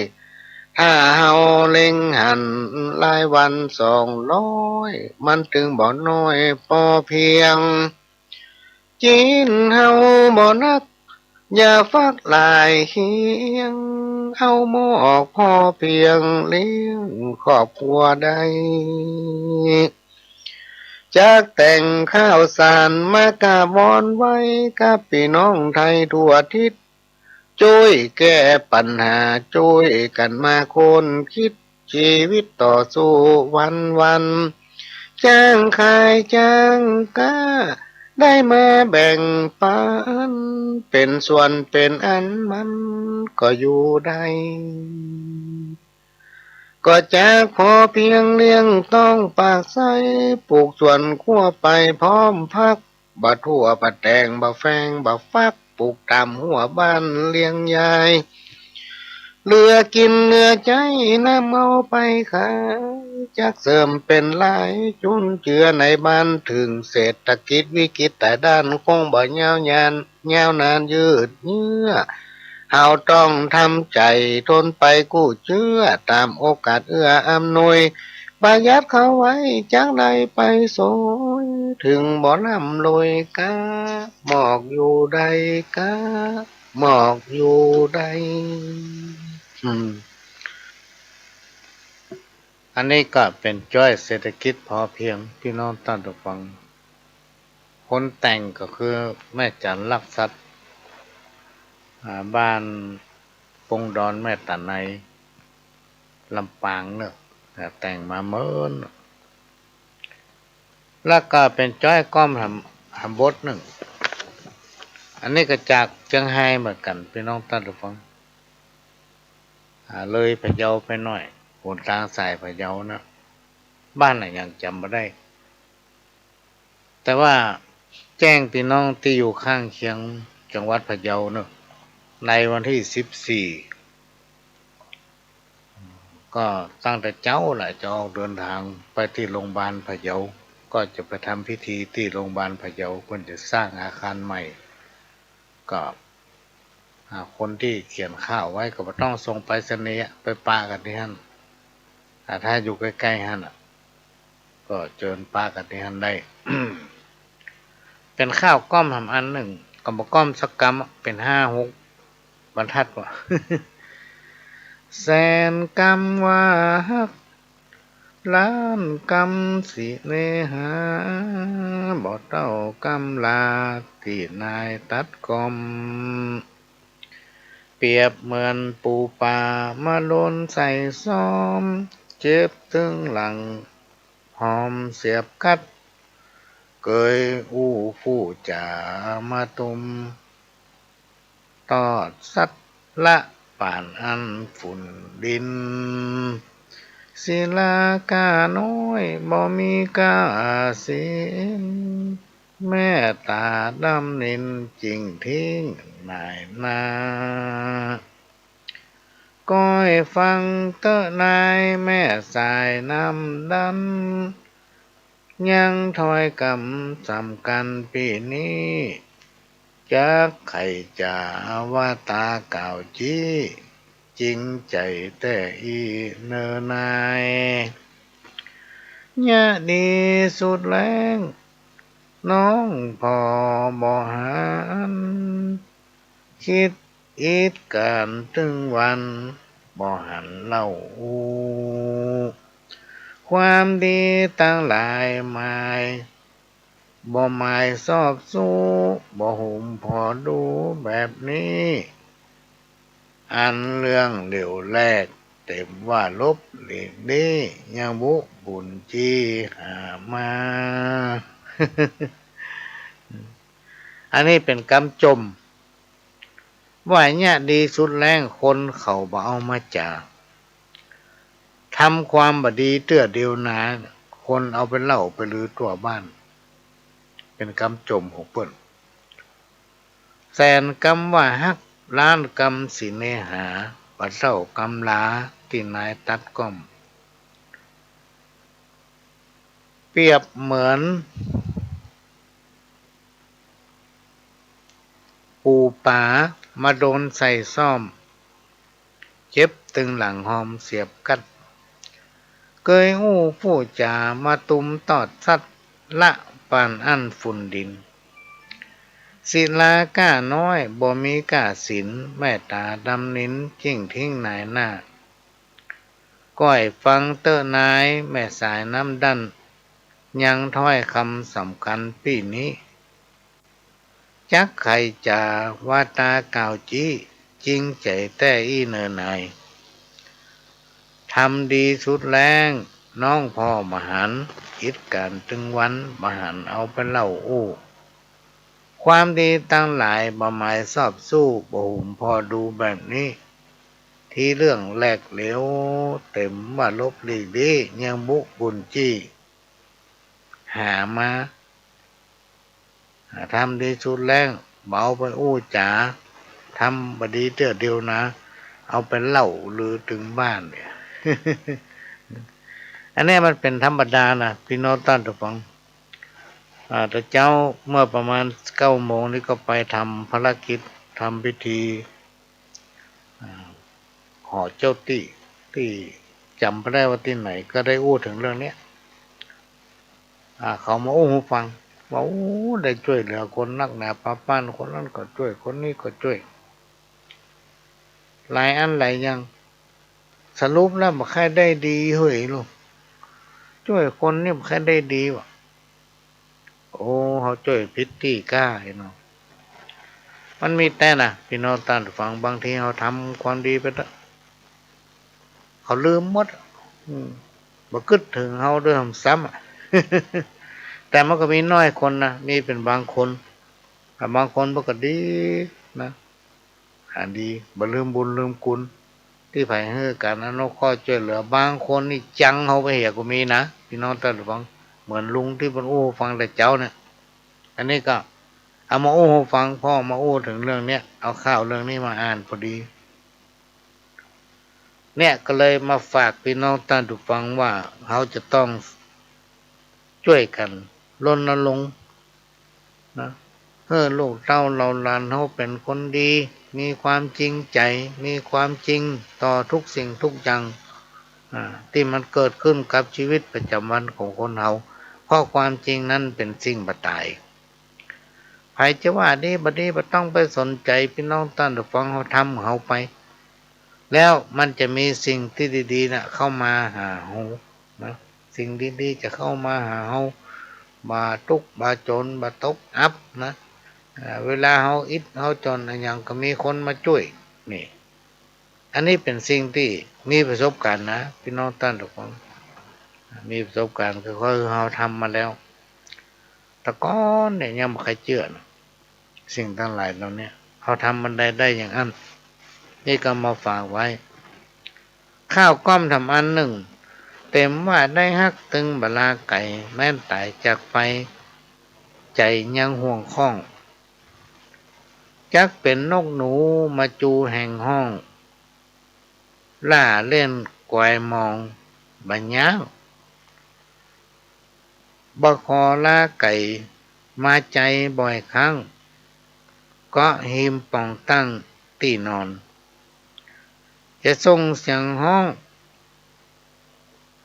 ถ้าเฮาเล็งหันรายวัน200มันถึงบ่น้อยพอเพียงจีนเฮาบ่นักอย่าฟักลายเฮียงเอาหมอกพอเพียงเลี้ยงครอบครัวได้จากแต่งข้าวสารมากาบอนไว้กับพี่น้องไทยทั่วทิศช่วยแก้ปัญหาช่วยกันมาคนคิดชีวิตต่อสู้วันจ้างขายจ้างกาได้มาแบ่งปันเป็นส่วนเป็นอันมันก็อยู่ได้ก็จะพอเพียงเลี้ยงต้องปากใสปลูกส่วนขั้วไปพร้อมพักบะทั่วบะแตงบะแฟงบะฟักปลูกตามหัวบ้านเลี้ยงยายเหลือกินเหลือใจน้ำเอาไปขายจักเสริมเป็นหลายจุนเจือในบ้านถึงเศรษฐกิจวิกฤตแต่ด้านคงบ่ยาวนานยืดเยื้อเฮาต้องทำใจทนไปกู้เชื่อตามโอกาสเอื้ออำนวยประหยัดเขาไว้จักใดไปโสยถึงบ่ร่ำรวยกาหมอกอยู่ใดกาหมอกอยู่ใดอันนี้ก็เป็นจ้อยเศรษฐกิจพอเพียงพี่น้องท่านผู้ฟังคนแต่งก็คือแม่จันลักษัตริย์ บ้านปงดอนแม่ตะไนลำปางเนอะแต่งมาเมินแล้วก็เป็นจ้อยก้อมหำบดหนึ่งอันนี้ก็จากเชียงไฮ้เหมือนกันพี่น้องท่านผู้ฟังเลยพะเยาไปหน่อยหนทางสายพะเยานะบ้านไหนยังจำไม่ได้แต่ว่าแจ้งพี่น้องที่อยู่ข้างเคียงจังหวัดพะเยาเนอะในวันที่14ก็ตั้งแต่เจ้าแหละจะออกเดินทางไปที่โรงพยาบาลพะเยาก็จะไปทำพิธีที่โรงพยาบาลพะเยาเพื่อจะสร้างอาคารใหม่ก็คนที่เขียนข่าวไว้ก็ต้องส่งไปเสนียไปปากันที่นั่นถ้าอยู่ใกล้ๆนั่นก็เจิญปากันที่นั่นได้ เป็นข้าวก้อมทำอันหนึ่งกับก้อมสักกำเป็น5-6บรรทัดว่ะ แสนกำว่าฮักล้านกำสิเนหาบ่เต้ากำลาที่นายตัดกอมเปรียบเหมือนปูปลามาโลนใส่ซ้อมเจ็บตึงหลังหอมเสียบกัดเกยอู้ฟู่จ่ามาตุมตอดสัตละป่านอันฝุ่นดินศิลากาน้อยบ่มีกาสินแม่ตาดำนินจริงทิ้งนายนาก้อยฟังเตอะนายแม่สายน้ำดันยังถอยกำสำคัญปีนี้จากไข่จ่าว่าตาเก่าจี้จริงใจแต่อีเนอนายยะดีสุดแรงน้องพอบ่หันคิดอีดกันถึงวันบ่หันเล่าความดีตั้งหลายหมายบ่หมายสอบสู้บ่หุ่มพอดูแบบนี้อันเรื่องเหลวแรกเต็มว่าลบหลีกดียังบุบุญจีหามา อันนี้เป็นกำจมว่าเนี่ยดีสุดแรงคนเขาบ่เอามาจากทำความบดีเตื้อเดียวนาคนเอาไปเล่าไปลือตัวบ้านเป็นกำจมของเปิ้นแสนกำว่าฮักล้านกำสิเนหาปัดเศร้ากำลาที่นายตัดก้อมเปรียบเหมือนปูป๋ามาโดนใส่ซ่อมเจ็บตึงหลังหอมเสียบกัดเกยอู้ผู้จามาตุมตอดสัดละปานอันฝุ่นดินศิลาก้าน้อยบ่มีก้าศิลแม่ตาดำนินจิ้งทิ้งนายหน้าก้อยฟังเตอะนายแม่สายน้ำดันยังถ้อยคำสำคัญปีนี้จักไข่จ่าว่าตาเก่าจี้จริงใจแต่อีเนอนายทำดีสุดแรงน้องพ่อมหันคิดการถึงวันมหันเอาไปเล่าอู้ความดีตั้งหลายบ่หมายสอบสู้บ่หุ่มพอดูแบบนี้ที่เรื่องแหลกเหลวเต็มว่าลบหลีกดียังบุบุญจี้หามาทำดีสุดแรงเบาไปอู้จ๋าทำบดีเตื้อเดียวนะเอาไปเล่าลือถึงบ้านเนี่ย อันนี้มันเป็นธรรมดานะพี่น้องท่านผู้ฟังแต่เจ้าเมื่อประมาณ9 โมงนี่ก็ไปทำภารกิจทำพิธีห่อเจ้าที่จำไม่ได้ว่าที่ไหนก็ได้อู้ถึงเรื่องนี้เขามาอู้หูฟังว่าได้ช่วยเหลือคนนักหนาป้าป้านคนนั้นก็ช่วยคนนี้ก็ช่วยหลายอันหลายอย่างสรุปแล้วมันแค่ได้ดีเฮ้ยลูกช่วยคนนี่มันแค่ได้ดีวะโอ้เขาช่วยพิตตี้ก้าเนาะ มันมีแต่นะพี่น้องท่านฟังบางทีเขาทำความดีไปแล้วเขาลืมหมดบ่คิดถึงเขาด้วยซ้ำแต่มันก็มีน้อยคนนะมีเป็นบางคนแต่บางคนมันก็ดีนะดีบ่ลืมบุญลืมคุณที่ไผให้การอนุเคราะห์ช่วยเหลือบางคนนี่จังเขาไปเหียก็มีนะพี่น้องท่านฟังเหมือนลุงที่บนอู้ฟังแต่เจ้าเนี่ยอันนี้ก็เอามาอู้ฟังพ่อมาอู้ถึงเรื่องเนี้ยเอาข่าวเรื่องนี้มาอ่านพอดีเนี่ยก็เลยมาฝากพี่น้องท่านฟังว่าเขาจะต้องช่วยกันรณรงค์นะลูกเต้าเราหลานเขาเป็นคนดีมีความจริงใจมีความจริงต่อทุกสิ่งทุกอย่างที่มันเกิดขึ้นกับชีวิตประจำวันของคนเราเพราะความจริงนั้นเป็นสิ่งบัตายใครจะว่าดีบัดนี้บ่ต้องไปสนใจพี่น้องท่านฟังเขาทำเขาไปแล้วมันจะมีสิ่งที่ดีๆนะเข้ามาหาเรานะสิ่งดีๆจะเข้ามาหาเราบาทุกบาจนบาตกอับนะเวลาเขาอิดเขาจนอย่างก็มีคนมาช่วยนี่อันนี้เป็นสิ่งที่มีประสบการณ์นะพี่น้องท่านทุกคนมีประสบการณ์คือเขาทำมาแล้วแต่ก้อนเนี่ยยังไม่เคยเชื่อนะสิ่งทั้งหลายเหล่านี้เขาทำมันได้อย่างนั้นนี่ก็มาฝากไว้ข้าวก้อมทำอันหนึ่งเต็มว่าได้ฮักตึงบลาไก่แม่นตายจากไปใจยังห่วงข้องจักเป็นนกหนูมาจูแห่งห้องล่าเล่นกวายมองบัญญังบ่คอลาไก่มาใจบ่อยครั้งก็หิมป่องตั้งตีนอนจะส่งเสียงห้อง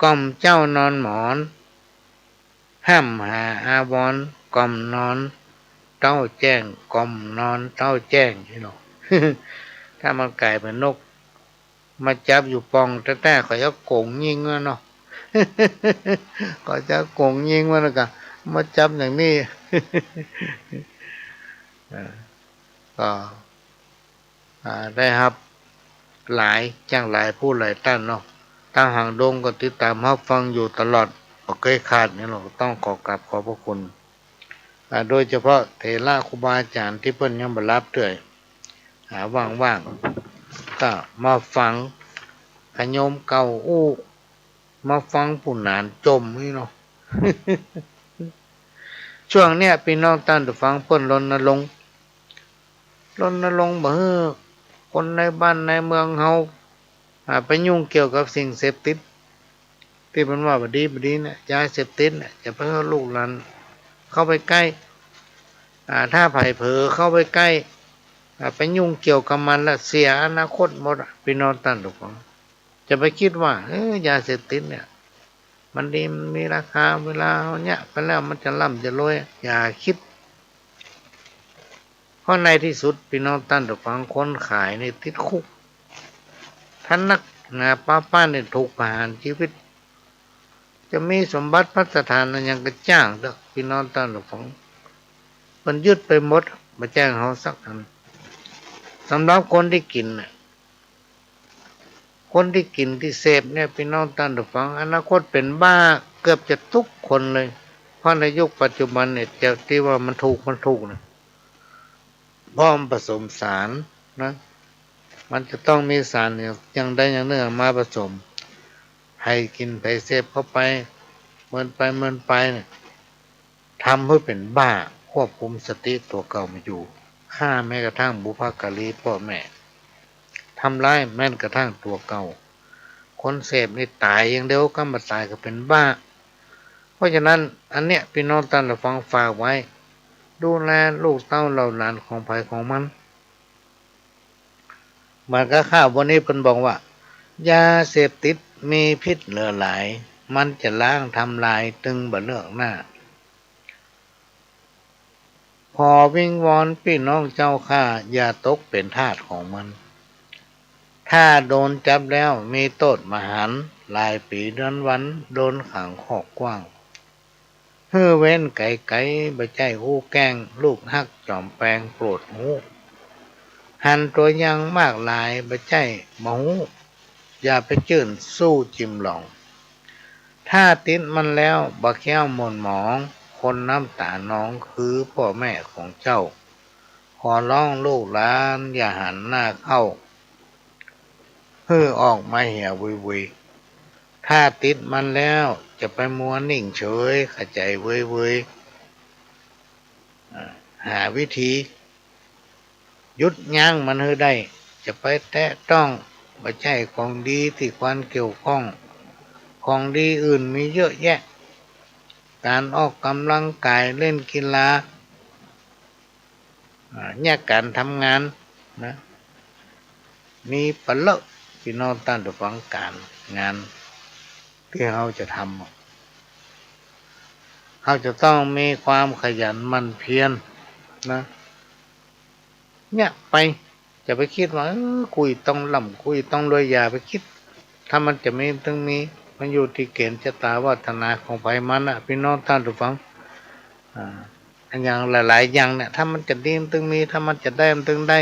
กล่อมเจ้านอนหมอนห้ามหาอาวรกล่อมนอนเต้าแจ้งกล่อมนอนเต้าแจ้งใช่หรอ ถ้ามันกลายเป็นนกมาจับอยู่ปองแต่เขาจะโกงยิงวะเนาะ ก็จะโกงยิงวะนะกะมาจับอย่างนี้ ก็ได้ครับหลายจ้างหลายผู้หลายท่านเนาะทางห่างดงก็ติดตามรับฟังอยู่ตลอดโอเคขาดนี่เราต้องขอกราบขอบพระคุณโดยเฉพาะเถระครูบาอาจารย์ที่เพิ่นยังบ่รับด้วยว่างๆก็มาฟังขยมเก่าอู้มาฟังผู้นานจมนี่เนาะ ช่วงเนี้ยพี่น้องท่านผู้ฟังเพิ่นรณรงค์บ่ให้คนในบ้านในเมืองเฮาไปยุ่งเกี่ยวกับสิ่งเสพติดที่มันว่าบ่ดีเนี่ยยาเสพติดเนี่ยจะเพิ่นลูกหลานเข้าไปใกล้ถ้าไผเผลอเข้าไปใกล้ไปยุ่งเกี่ยวกับมันแล้วเสียอนาคตหมดพี่น้องท่านทุกคนจะไปคิดว่ายาเสพติดเนี่ยมันดีมันมีราคาเวลาเอาเนี่ยไปแล้วมันจะร่ำจะรวยอย่าคิดเพราะในที่สุดพี่น้องท่านทุกคนคนขายในติดคุกท่านนักป้าเนี่ยถูกประหารชีวิตจะมีสมบัติพัฒฐานอย่างกระจ้างเด้อพี่น้องท่านทุกคนมันยึดไปหมดมาแจ้งเขาสักอันสำหรับคนที่กินน่ะคนที่กินที่เสพเนี่ยพี่น้องท่านผู้ฟังอนาคตเป็นบ้าเกือบจะทุกคนเลยเพราะในยุคปัจจุบันเนี่ยจะที่ว่ามันถูกนะพร้อมผสมสารนะมันจะต้องมีสารอย่างใดอย่างหนึ่งมาผสมให้กินไปเสพเข้าไปเมินไปเนี่ยทำให้เป็นบ้าควบคุมสติตัวเก่าไม่อยู่ฆ่าแม้กระทั่งบุพการีพ่อแม่ทำร้ายแม้กระทั่งตัวเก่าคนเสพนี่ตายอย่างเดียวก็มาตายก็เป็นบ้าเพราะฉะนั้นอันเนี้ยพี่น้องท่านผู้ฟังฝากไว้ดูแลลูกเต้าเหล่าหลานของไผของมันก็ข้าววันนี้เพิ่นบอกว่ายาเสพติดมีพิษเหลือหลายมันจะล้างทำลายตึงบ่เลือกหน้าพอวิงวอนพี่น้องเจ้าข้าอย่าตกเป็นทาสของมันถ้าโดนจับแล้วมีโทษมหันต์หลายปีเดือนวันโดนขังขอกกว้างเฮ้อเว้นไก่บ่ใจหู้แกล้งลูกฮักจอมแปลงโปรดหู หันตัวยังมากลายบ่ใจหมูอย่าไปจื่นสู้จิมหลองถ้าติดมันแล้วบ่แก้วหม่นหมองคนน้ำตาน้องคือพ่อแม่ของเจ้าขอร้องลูกหลานอย่าหันหน้าเข้าออกมาเหี่ยวุยวุยถ้าติดมันแล้วจะไปมัวนิ่งเฉยขจายวุยวุยหาวิธียุดยั้งมันให้ได้จะไปแตะต้องบ่ใช่ของดีที่ควรเกี่ยวข้องของดีอื่นมีเยอะแยะการออกกำลังกายเล่นกีฬาเนี่ยการทำงานนะมีปะเลอะพี่น้องตั้งแต่ฟังการงานที่เราจะทำเราจะต้องมีความขยันหมั่นเพียรนะเนี่ยไปจะไปคิดว่าคุยต้องล่ำคุยต้องรวยอย่าไปคิดถ้ามันจะมีต้องมีมันอยู่ที่เกณฑ์ชะตาวาสนาของไผมันนะพี่น้องท่านผู้ฟังอันอย่างหลายๆอย่างเนี่ยถ้ามันจะดีมันต้องมีถ้ามันจะได้มันต้องได้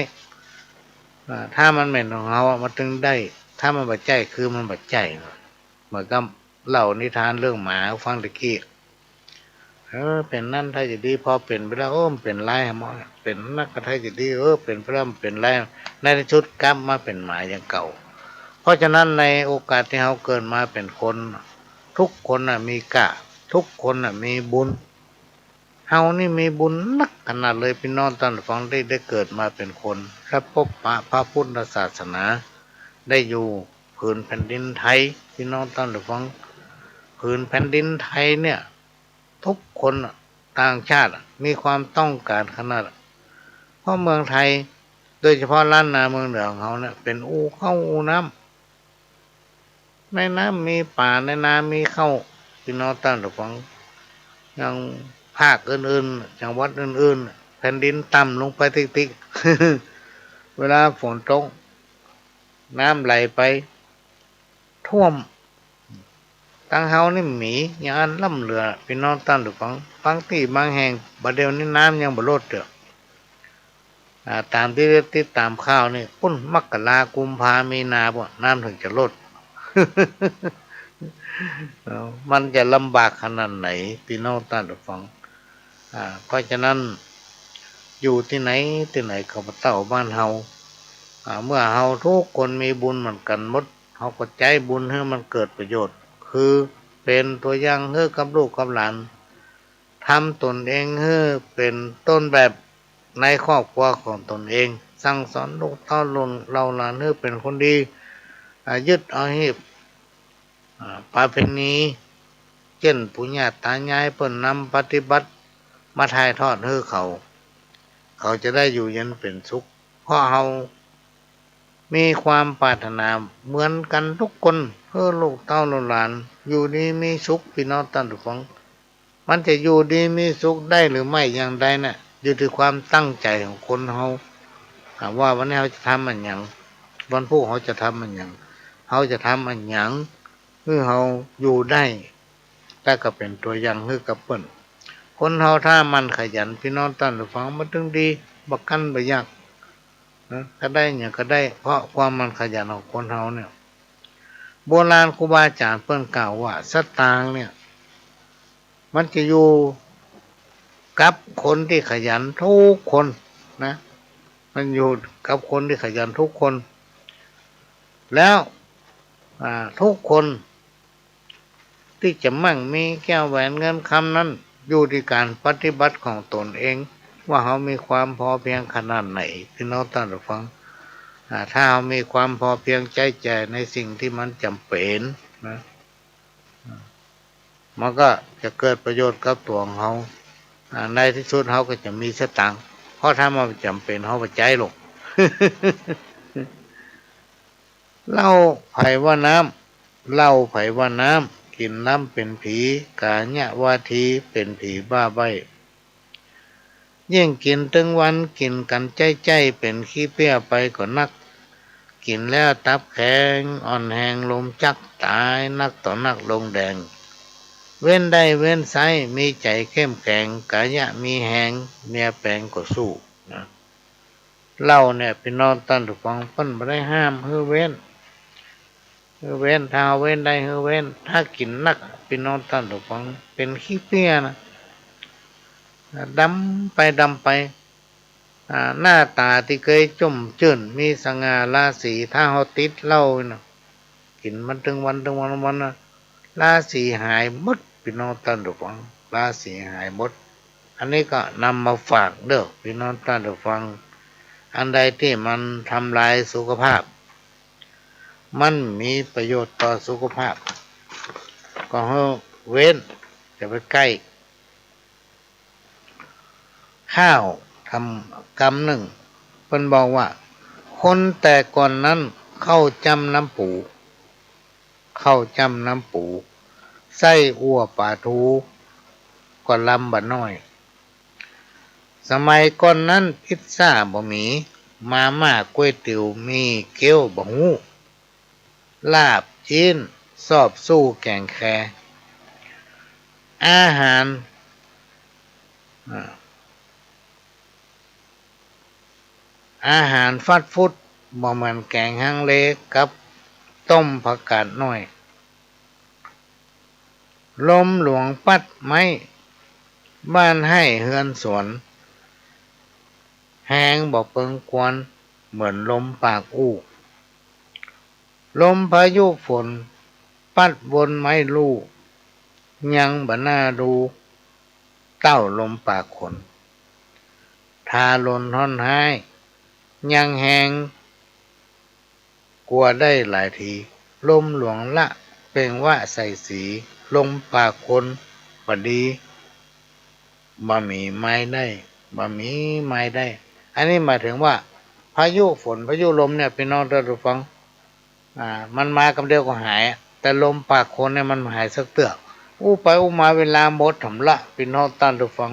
ถ้ามันเหม็นของเรามันต้องได้ถ้ามันบัดใจคือมันบัดใจเหมือนกับเล่านิทานเรื่องหมาฟังตะกี้เป็นนั่นถ้าจะดีพอเป็นไปแล้วเป็นไรหมอเป็นนักก็ถ้าจะดีเป็นไปแล้วเป็นไรในที่สุดกลับมาเป็นหมาอย่างเก่าเพราะฉะนั้นในโอกาสที่เราเกิดมาเป็นคนทุกคนมีกะทุกคนมีบุญเฮานี่มีบุญนักขนาดเลยพี่น้องท่านฟังได้เกิดมาเป็นคนและพบพระพุทธศาสนาได้อยู่ผืนแผ่นดินไทยพี่น้องท่านฟังผืนแผ่นดินไทยเนี่ยทุกคนต่างชาติมีความต้องการขนาดเพราะเมืองไทยโดยเฉพาะล้านนาเมืองเหนือของเขาเนี่ยเป็นอู่เข้าอู่น้ำในน้ำมีป่าในน้ำมีเข้าพี่น้องท่านฟังอย่างภาคอื่นๆจังหวัดอื่นๆแผ่นดินต่ำลงไปติ๊กๆเวลาฝนตกน้ำไหลไปท่วมตั้งเฮานี่หมีอย่างอันล่ำเรือพี่น้องท่านฟังบางที่บางแห่งบัดเดี๋ยวนี้น้ำยังบ่ลดเด้อตามที่ติดตามข่าวนี่ปุ้นมกรากุมภามีนาบ่น้ำถึงจะลด มันจะลำบากขนาดไหนพี่น้องท่านฟังเพราะฉะนั้นอยู่ที่ไหนเขาเต้าบ้านเฮาเมื่อเฮาทุกคนมีบุญเหมือนกันหมดเฮาก็ใจบุญให้มันเกิดประโยชน์คือเป็นตัวอย่างให้กับลูกกับหลานทำตนเองให้เป็นต้นแบบในครอบครัวของตนเองสั่งสอนลูกเต้าเราหลานให้เป็นคนดียึดเอาให้ประเพณีเช่นปู่ย่าตายายเพิ่นนำปฏิบัติมาถ่ายทอดให้เขาจะได้อยู่เย็นเป็นสุขเพราะเรามีความปรารถนาเหมือนกันทุกคนเพื่อลูกเต้าหลานอยู่ดีมีสุขพี่น้องท่านผู้ฟังมันจะอยู่ดีมีสุขได้หรือไม่อย่างใดน่ะอยู่ที่ความตั้งใจของคนเราว่าวันนี้เขาจะทำอันหยังวันพรุ่งเขาจะทำอันหยังเขาจะทำอันหยังเพื่อเขาอยู่ได้แต่ก็เป็นตัวอย่างให้กับเปิ้นคนเฮาถ้ามันขยันพี่น้องท่านผู้ฟังมันถึงดีบักกันบ่ยากก็ได้เนี่ยก็ได้เพราะความมันขยันของคนเฮาเนี่ยโบราณครูบาอาจารย์เพิ่นกล่าวว่าสตางค์เนี่ยมันจะอยู่กับคนที่ขยันทุกคนนะมันอยู่กับคนที่ขยันทุกคนแล้วทุกคนที่จะมั่งมีแก้วแหวนเงินคำนั้นอยู่ที่การปฏิบัติของตนเองว่าเขามีความพอเพียงขนาดไหนพี่น้องท่านผู้ฟังถ้าเขามีความพอเพียงใจแจในสิ่งที่มันจำเป็นนะมันก็จะเกิดประโยชน์กับตัวของเขาในที่สุดเขาก็จะมีสตังค์เพราะถ้ามันจำเป็นเขาไปใจหรอก เล่าไผว่าน้ำเล่าไผว่าน้ำกินน้ำเป็นผีกาญะวาทีเป็นผีบ้าใบยิ่งกินตึงวันกินกันใจเป็นขี้เปี้ยไปก็นักกินแล้วตับแข็งอ่อนแหงลมจักตายนักต่อนักลงแดงเว้นได้เว้นไซมีใจเข้มแข็งกายะมีแหงเมียแปลงก็สู้นะ เหล้าเนี่ยพี่น้องท่านผู้ฟังเพิ่นบ่ได้ห้ามฮือเว้นถ้าเว้นได้ฮือเว้นถ้ากินนักพี่น้องท่านผู้ฟังเป็นขี้เปียนะดำไปหน้าตาที่เคยจุ่มจื่นมีสง่าราศีถ้าเฮาติดเหล้านะกินมันถึงวันนะราศีหายหมดพี่น้องท่านผู้ฟังราศีหายหมดอันนี้ก็นำมาฝากเด้อพี่น้องท่านผู้ฟังอันใดที่มันทำลายสุขภาพมันมีประโยชน์ต่อสุขภาพก็ให้เว้นจะไปใกล้ข้าวทำกำหนึ่งเพิ่นบอกว่าคนแต่ก่อนนั้นเข้าจำน้ำปูใส่อั่วป่าทูก็ลำบะน้อยสมัยก่อนนั้นพิซซ่าบ่มีมาม่าก๋วยเตี๋ยวมีเกี๊ยวบ่ฮู้ลาบจีนสอบสู้แกงแคอาหารฟาสต์ฟู้ดบ่เหมือนแกงฮังเลกับต้มผักกาดน้อยลมหลวงปัดไม้บ้านให้เฮือนสวนแหงบ่เปิงกวนเหมือนลมปากอู้ลมพายุฝนปัดวนไม้ลู่ยังบ่น่าดูเต้าลมปากขนทาลนฮ้อนหายยังแหงกลัวได้หลายทีลมหลวงละเป่งว่าใส่สีลมปากคนพอดีบ่มีไม้ได้อันนี้หมายถึงว่าพายุฝนพายุลมเนี่ยพี่น้องท่านผู้ฟังมันมากับเดียวก็หายแต่ลมปากคนเนี่ยมันหายสักเตือกอู้ไปอู้มาเวลาหมดถำละพี่น้องท่านผู้ฟัง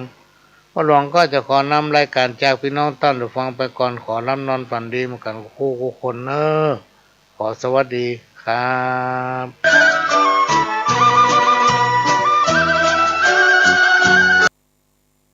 พ่อหลวงก็จะขอนำรายการจากพี่น้องท่านผู้ฟังไปก่อนขอรับนอนฝันดีเหมือนกันคู่คนขอสวัสดีครับ